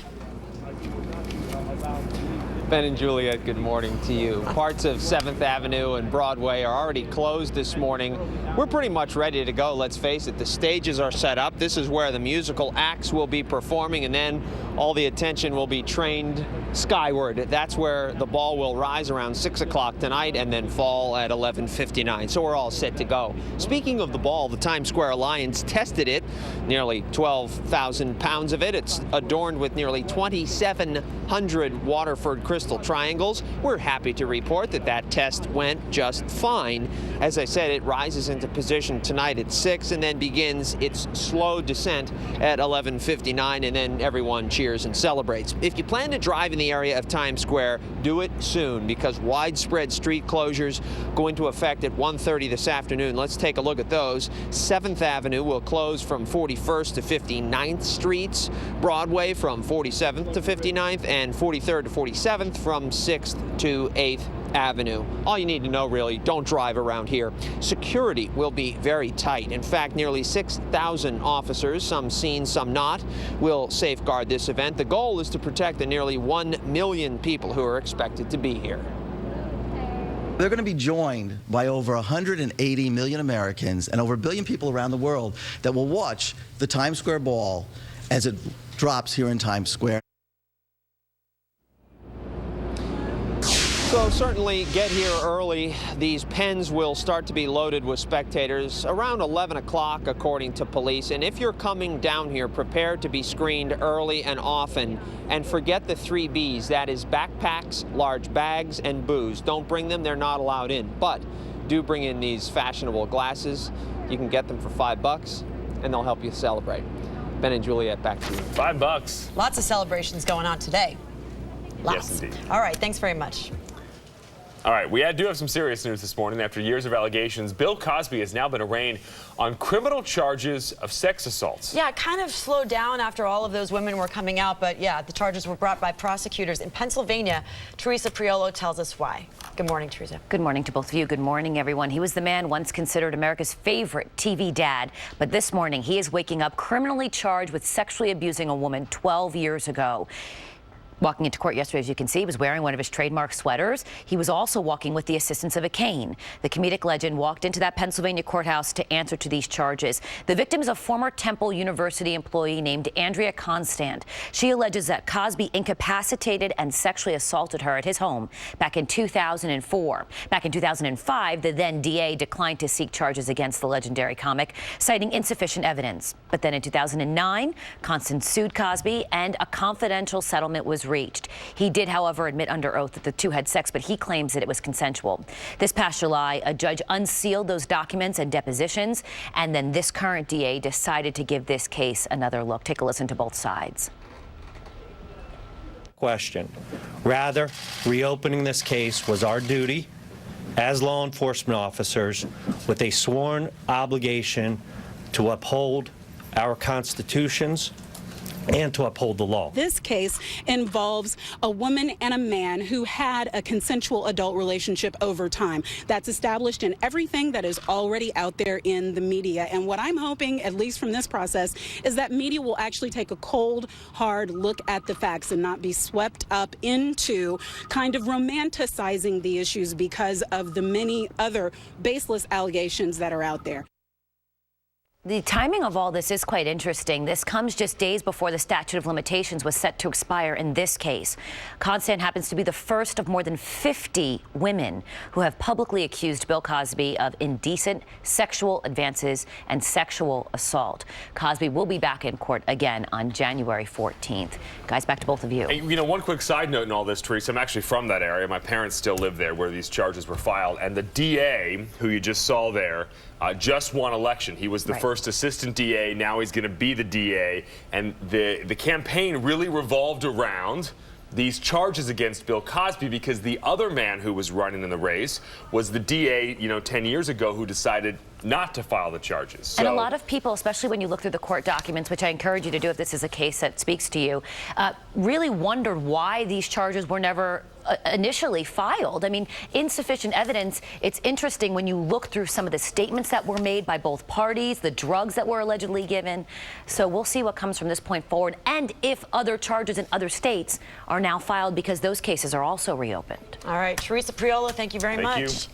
Ben and Juliet, good morning to you. Parts of 7th Avenue and Broadway are already closed this morning. We're pretty much ready to go. Let's face it, the stages are set up. This is where the musical acts will be performing, and then all the attention will be trained skyward. That's where the ball will rise around 6 o'clock tonight and then fall at 11:59. So we're all set to go. Speaking of the ball, the Times Square Alliance tested it, nearly 12,000 pounds of it. It's adorned with nearly 2,700 Waterford crystal triangles. We're happy to report that that test went just fine. As I said, it rises into position tonight at 6 and then begins its slow descent at 11:59, and then everyone cheers cheers and celebrates. If you plan to drive in the area of Times Square, do it soon because widespread street closures go into effect at 1:30 this afternoon. Let's take a look at those. 7th Avenue will close from 41st to 59th Streets, Broadway from 47th to 59th, and 43rd to 47th from 6th to 8th Avenue. All you need to know, really, don't drive around here. Security will be very tight. In fact, nearly 6,000 officers, some seen, some not, will safeguard this event. The goal is to protect the nearly 1 million people who are expected to be here. They're going to be joined by over 180 million Americans and over 1 billion people around the world that will watch the Times Square ball as it drops here in Times Square. So certainly get here early. These pens will start to be loaded with spectators around 11 o'clock, according to police. And if you're coming down here, prepare to be screened early and often. And forget the 3 Bs. That is backpacks, large bags, and booze. Don't bring them. They're not allowed in. But do bring in these fashionable glasses. You can get them for $5, and they'll help you celebrate. Ben and Juliet, back to you. $5. Lots of celebrations going on today. Lots. Yes, indeed. All right, thanks very much. All right, we do have some serious news this morning. After years of allegations, Bill Cosby has now been arraigned on criminal charges of sex assaults. Yeah, it kind of slowed down after all of those women were coming out, but yeah, the charges were brought by prosecutors in Pennsylvania. Teresa Priolo tells us why. Good morning, Teresa. Good morning to both of you. Good morning, everyone. He was the man once considered America's favorite TV dad, but this morning he is waking up criminally charged with sexually abusing a woman 12 years ago. Walking into court yesterday, as you can see, he was wearing one of his trademark sweaters. He was also walking with the assistance of a cane. The comedic legend walked into that Pennsylvania courthouse to answer to these charges. The victim is a former Temple University employee named Andrea Constant. She alleges that Cosby incapacitated and sexually assaulted her at his home back in 2004. Back in 2005, the then DA declined to seek charges against the legendary comic, citing insufficient evidence. But then in 2009, Constant sued Cosby and a confidential settlement was reached. He did, however, admit under oath that the two had sex, but he claims that it was consensual. This past July, a judge unsealed those documents and depositions, and then this current DA decided to give this case another look. Take a listen to both sides. Question. Rather, reopening this case was our duty as law enforcement officers with a sworn obligation to uphold our constitutions and to uphold the law. This case involves a woman and a man who had a consensual adult relationship over time. That's established in everything that is already out there in the media. And what I'm hoping, at least from this process, is that media will actually take a cold, hard look at the facts and not be swept up into kind of romanticizing the issues because of the many other baseless allegations that are out there. The timing of all this is quite interesting. This comes just days before the statute of limitations was set to expire in this case. Constant happens to be the first of more than 50 women who have publicly accused Bill Cosby of indecent sexual advances and sexual assault. Cosby will be back in court again on January 14th. Guys, back to both of you. Hey, you know, one quick side note in all this, Teresa, I'm actually from that area. My parents still live there where these charges were filed. And the DA, who you just saw there, just won election. He was the first assistant DA. Now he's going to be the DA. And the campaign really revolved around these charges against Bill Cosby because the other man who was running in the race was the DA, 10 years ago who decided not to file the charges. So, and a lot of people, especially when you look through the court documents, which I encourage you to do if this is a case that speaks to you, really wondered why these charges were never initially filed. I mean, insufficient evidence. It's interesting when you look through some of the statements that were made by both parties, the drugs that were allegedly given. So we'll see what comes from this point forward, and if other charges in other states are now filed because those cases are also reopened. All right, Teresa Priolo, thank you very much.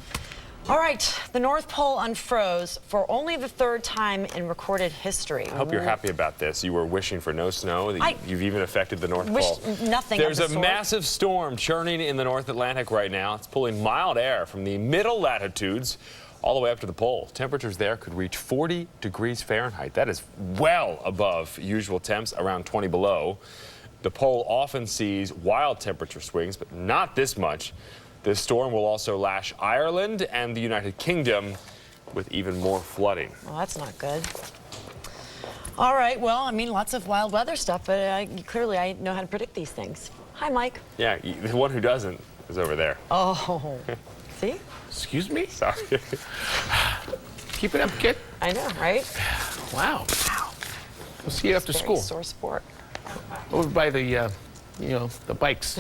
All right, the North Pole unfroze for only the 3rd time in recorded history. I hope you're happy about this. You were wishing for no snow. You've even affected the North Pole. Nothing. There's a massive storm churning in the North Atlantic right now. It's pulling mild air from the middle latitudes all the way up to the pole. Temperatures there could reach 40 degrees Fahrenheit. That is well above usual temps, around 20 below. The pole often sees wild temperature swings, but not this much. This storm will also lash Ireland and the United Kingdom with even more flooding. Well, that's not good. All right, well, I mean, lots of wild weather stuff, but clearly I know how to predict these things. Hi, Mike. Yeah, the one who doesn't is over there. Oh, see? Excuse me? Sorry. Keep it up, kid. I know, right? Wow. We'll see you after school. Sore sport. Over by the, you know, the bikes.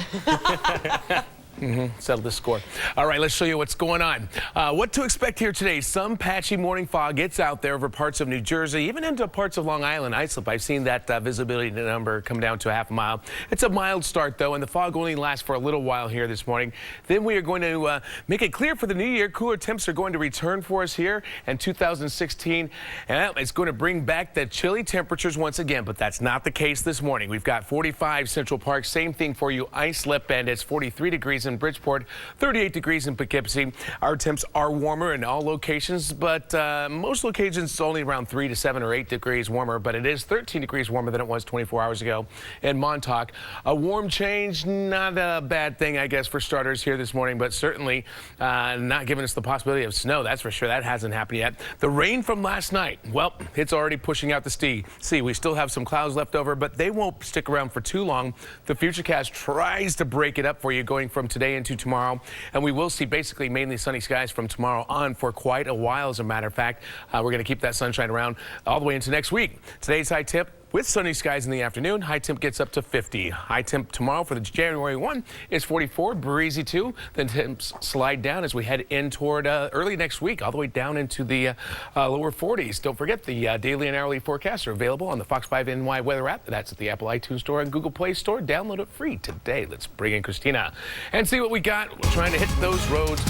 Settle the score. All right, let's show you what's going on. What to expect here today. Some patchy morning fog gets out there over parts of New Jersey, even into parts of Long Island islip. I've seen that visibility number come down to a half a mile. It's a mild start, though, and the fog only lasts for a little while here this morning. Then we are going to make it clear for the new year. Cooler temps are going to return for us here in 2016. And it's going to bring back the chilly temperatures once again, but that's not the case this morning. We've got 45 Central Park. Same thing for you, islip, and it's 43 degrees in Bridgeport, 38 degrees in Poughkeepsie. Our temps are warmer in all locations, but most locations it's only around 3 to 7 or 8 degrees warmer, but it is 13 degrees warmer than it was 24 hours ago in Montauk. A warm change, not a bad thing, I guess, for starters here this morning, but certainly not giving us the possibility of snow. That's for sure. That hasn't happened yet. The rain from last night, well, it's already pushing out the sea. We still have some clouds left over, but they won't stick around for too long. The Futurecast tries to break it up for you going from today into tomorrow, and we will see basically mainly sunny skies from tomorrow on for quite a while. As a matter of fact, we're going to keep that sunshine around all the way into next week. Today's high temp with sunny skies in the afternoon. High temp gets up to 50. High temp tomorrow for the January 1 is 44, breezy too. Then temps slide down as we head in toward early next week, all the way down into the lower 40s. Don't forget the daily and hourly forecasts are available on the Fox 5 NY weather app. That's at the Apple iTunes Store and Google Play Store. Download it free today. Let's bring in Christina and see what we got. We're trying to hit those roads.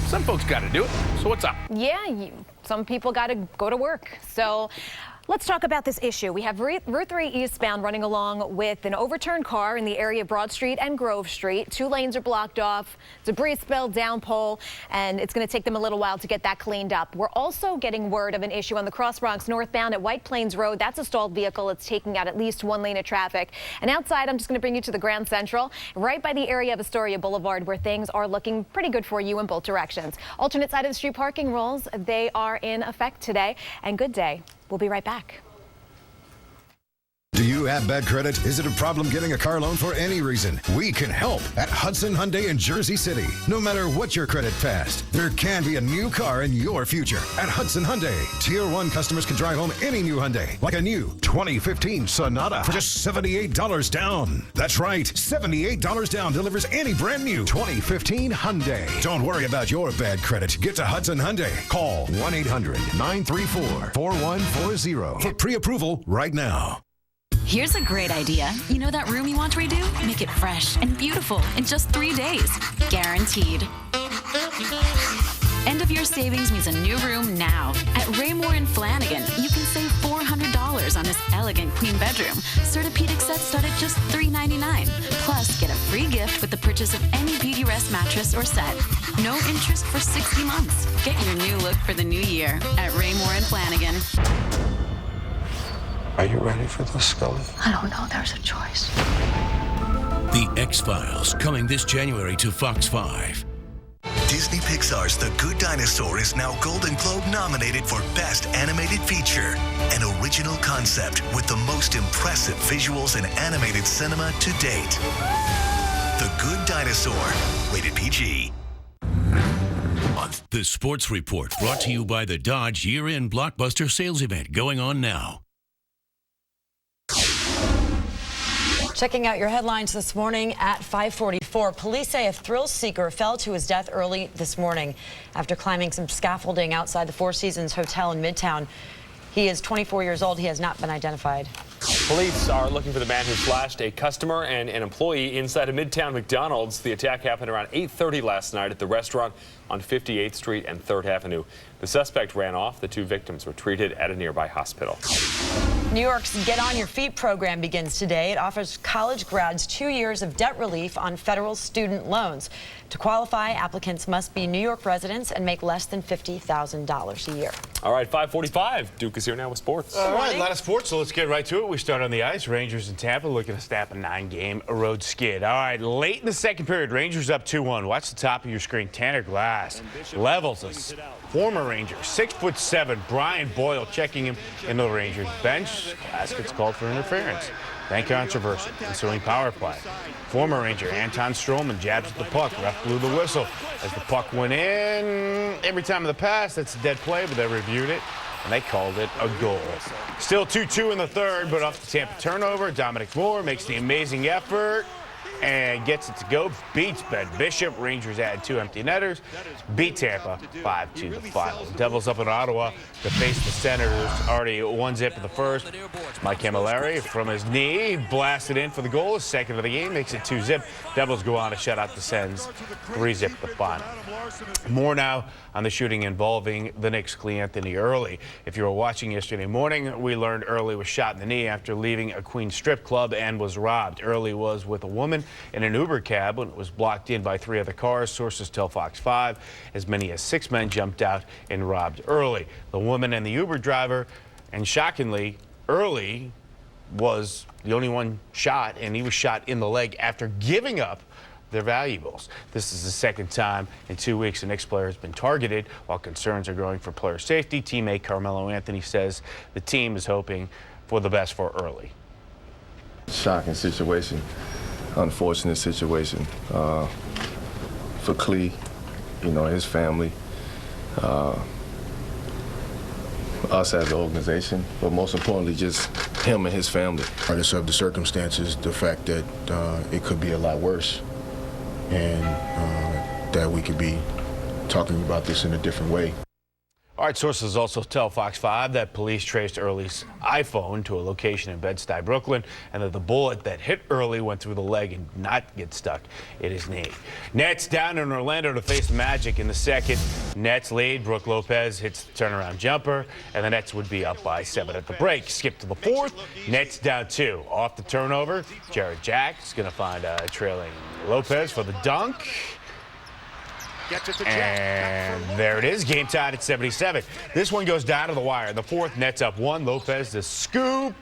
Some folks got to do it. So what's up? Yeah, some people got to go to work. So let's talk about this issue. We have Route 3 eastbound running along with an overturned car in the area of Broad Street and Grove Street. 2 lanes are blocked off, debris spilled downpole, and it's going to take them a little while to get that cleaned up. We're also getting word of an issue on the Cross Bronx northbound at White Plains Road. That's a stalled vehicle. It's taking out at least 1 lane of traffic. And outside, I'm just going to bring you to the Grand Central, right by the area of Astoria Boulevard, where things are looking pretty good for you in both directions. Alternate side of the street parking rules, they are in effect today. And good day. We'll be right back. Do you have bad credit? Is it a problem getting a car loan for any reason? We can help at Hudson Hyundai in Jersey City. No matter what your credit past, there can be a new car in your future at Hudson Hyundai. Tier 1 customers can drive home any new Hyundai, like a new 2015 Sonata for just $78 down. That's right, $78 down delivers any brand new 2015 Hyundai. Don't worry about your bad credit. Get to Hudson Hyundai. Call 1-800-934-4140 for pre-approval right now. Here's a great idea. You know that room you want to redo? Make it fresh and beautiful in just 3 days. Guaranteed. End of year savings means a new room now. At Raymore and Flanagan, you can save $400 on this elegant queen bedroom. Certipedic sets start at just $399. Plus, get a free gift with the purchase of any Beautyrest mattress or set. No interest for 60 months. Get your new look for the new year at Raymore and Flanagan. Are you ready for this, Scully? I don't know. There's a choice. The X-Files coming this January to Fox 5. Disney Pixar's The Good Dinosaur is now Golden Globe nominated for Best Animated Feature, an original concept with the most impressive visuals in animated cinema to date. The Good Dinosaur, rated PG. The Sports Report brought to you by the Dodge year-end blockbuster sales event going on now. Checking out your headlines this morning at 5:44. Police say a thrill seeker fell to his death early this morning after climbing some scaffolding outside the Four Seasons Hotel in Midtown. He is 24 years old. He has not been identified. Police are looking for the man who slashed a customer and an employee inside a Midtown McDonald's. The attack happened around 8:30 last night at the restaurant on 58th Street and 3rd Avenue. The suspect ran off. The 2 victims were treated at a nearby hospital. New York's Get On Your Feet program begins today. It offers college grads 2 years of debt relief on federal student loans. To qualify, applicants must be New York residents and make less than $50,000 a year. All right, 5:45. Duke is here now with sports. All right, a lot of sports, so let's get right to it. We start on the ice. Rangers in Tampa looking to snap a 9-game road skid. All right, late in the second period, Rangers up 2-1. Watch the top of your screen. Tanner Glass levels us. Former Ranger, 6'7", Brian Boyle checking him into the Rangers bench. Glass gets called for interference. Then controversy, ensuing power play. Former Ranger Anton Stroman jabs at the puck. Ref blew the whistle as the puck went in. Every time of the pass, that's a dead play, but they reviewed it, and they called it a goal. Still 2-2 in the third, but off the Tampa turnover, Dominic Moore makes the amazing effort and gets it to go. Beats Ben Bishop. Rangers add 2 empty netters. Beat Tampa 5-2 the final. Devils up in Ottawa to face the Senators. Already 1-0 in the first. Mike Camilleri from his knee blasted in for the goal. His second of the game makes it 2-0. Devils go on to shut out the Sens 3-0 the final. More now on the shooting involving the Knicks' Cleanthony Early. If you were watching yesterday morning, we learned Early was shot in the knee after leaving a Queens strip club and was robbed. Early was with a woman in an Uber cab when it was blocked in by 3 other cars. Sources tell Fox 5 as many as 6 men jumped out and robbed Early. The woman and the Uber driver, and shockingly, Early was the only one shot, and he was shot in the leg after giving up their valuables. This is the second time in 2 weeks a Knicks player has been targeted. While concerns are growing for player safety, teammate Carmelo Anthony says the team is hoping for the best for Early. Shocking situation, unfortunate situation for Clee, his family, us as an organization, but most importantly, just him and his family. Regardless of the circumstances, the fact that it could be a lot worse, and that we could be talking about this in a different way. All right, sources also tell Fox 5 that police traced Early's iPhone to a location in Bed-Stuy, Brooklyn, and that the bullet that hit Early went through the leg and did not get stuck in his knee. Nets down in Orlando to face the Magic in the second. Nets lead. Brook Lopez hits the turnaround jumper, and the Nets would be up by 7 at the break. Skip to the fourth. Nets down 2. Off the turnover, Jared Jack is going to find trailing Lopez for the dunk. And there it is, game tied at 77. This one goes down to the wire. The fourth, Nets up 1. Lopez the scoop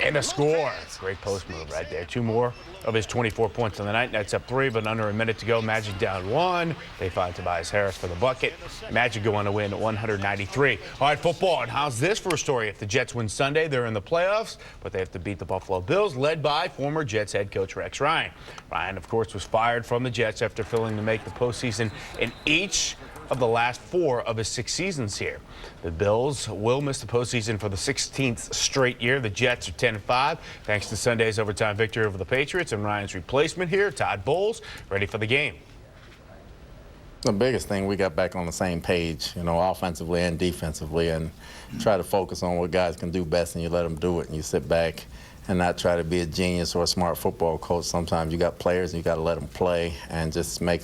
and a score. Great post move right there. 2 more of his 24 points on the night. Nets up 3, but under a minute to go. Magic down 1. They find Tobias Harris for the bucket. Magic go on to win 193. All right, football. And how's this for a story? If the Jets win Sunday, they're in the playoffs, but they have to beat the Buffalo Bills, led by former Jets head coach Rex Ryan. Ryan, of course, was fired from the Jets after failing to make the postseason in each of the last 4 of his 6 seasons here. The Bills will miss the postseason for the 16th straight year. The Jets are 10-5 thanks to Sunday's overtime victory over the Patriots, and Ryan's replacement here, Todd Bowles, ready for the game. The biggest thing, we got back on the same page, offensively and defensively, and try to focus on what guys can do best, and you let them do it, and you sit back and not try to be a genius or a smart football coach. Sometimes you got players and you got to let them play and just make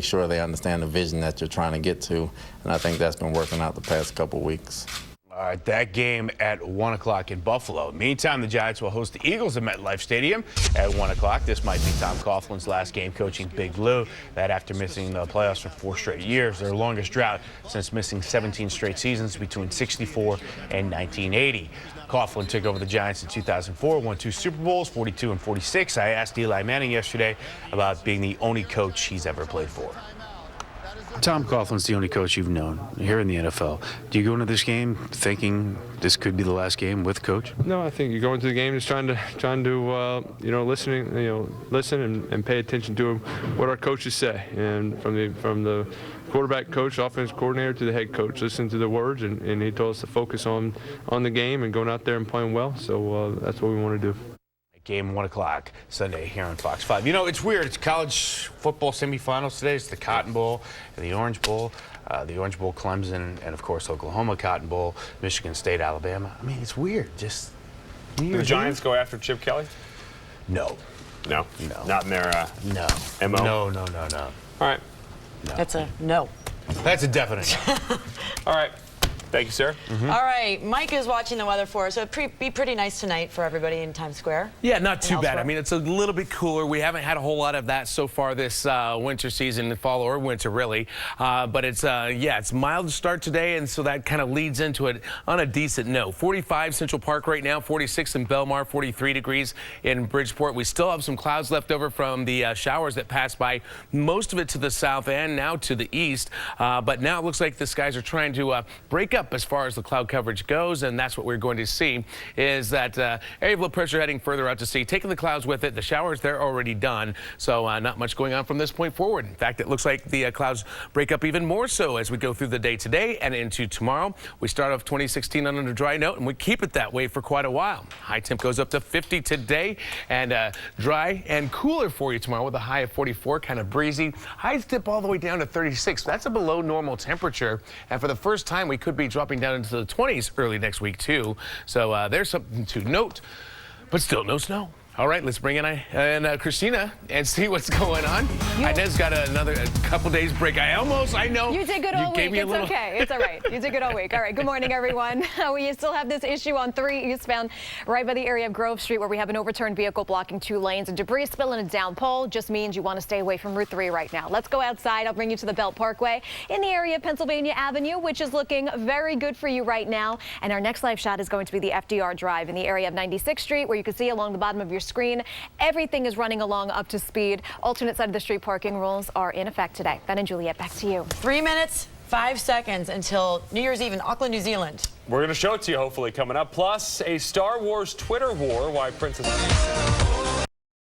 sure they understand the vision that you're trying to get to. And I think that's been working out the past couple weeks. All right, that game at 1 o'clock in Buffalo. Meantime, the Giants will host the Eagles at MetLife Stadium at 1 o'clock. This might be Tom Coughlin's last game coaching Big Blue. That after missing the playoffs for 4 straight years, their longest drought since missing 17 straight seasons between '64 and 1980. Coughlin took over the Giants in 2004, won 2 Super Bowls, 42 and 46. I asked Eli Manning yesterday about being the only coach he's ever played for. Tom Coughlin's the only coach you've known here in the NFL. Do you go into this game thinking this could be the last game with Coach? No, I think you go into the game just trying to listen and pay attention to what our coaches say, and from the quarterback coach, offense coordinator to the head coach, listen to the words, and he told us to focus on the game and going out there and playing well. So that's what we want to do. Game 1 o'clock Sunday here on Fox 5. It's weird. It's college football semifinals today. It's the Cotton Bowl and the Orange Bowl. The Orange Bowl, Clemson, and of course Oklahoma Cotton Bowl, Michigan State, Alabama. It's weird. Just do the Giants go after Chip Kelly? No. No? No. Not in their no. MO? No. All right. No. That's a no. That's a definite no. All right. Thank you, sir. All right, Mike is watching the weather for us, so it'd be pretty nice tonight for everybody in Times Square. Yeah, not too elsewhere. bad. I mean, it's a little bit cooler. We haven't had a whole lot of that so far this winter season, fall or winter, really. But it's, yeah, it's mild to start today, and so that kind of leads into it on a decent note. 45 Central Park right now, 46 in Belmar, 43 degrees in Bridgeport. We still have some clouds left over from the showers that passed by, most of it to the south and now to the east. But now it looks like the skies are trying to break up as far as the cloud coverage goes, and that's what we're going to see is that area of low pressure heading further out to sea, taking the clouds with it. The showers, they're already done, so not much going on from this point forward. In fact, it looks like the clouds break up even more so as we go through the day today and into tomorrow. We start off 2016 on a dry note, and we keep it that way for quite a while. High temp goes up to 50 today, and dry and cooler for you tomorrow with a high of 44, kind of breezy. Highs dip all the way down to 36. That's a below normal temperature, and for the first time, we could be dropping down into the 20s early next week, too. So there's something to note, but still no snow. All right, let's bring in Christina and see what's going on. Inez got a couple days break. I know. You did good all week. It's okay. It's all right. You did good all week. All right, good morning, everyone. We still have this issue on 3 eastbound right by the area of Grove Street where we have an overturned vehicle blocking 2 lanes and debris spilling a down pole. Just means you want to stay away from Route 3 right now. Let's go outside. I'll bring you to the Belt Parkway in the area of Pennsylvania Avenue, which is looking very good for you right now. And our next live shot is going to be the FDR Drive in the area of 96th Street, where you can see along the bottom of your screen, everything is running along up to speed. Alternate side of the street parking rules are in effect today. Ben and Juliet, back to you. 3 minutes, 5 seconds until New Year's Eve in Auckland, New Zealand. We're going to show it to you, hopefully, coming up. Plus, a Star Wars Twitter war, why Princess...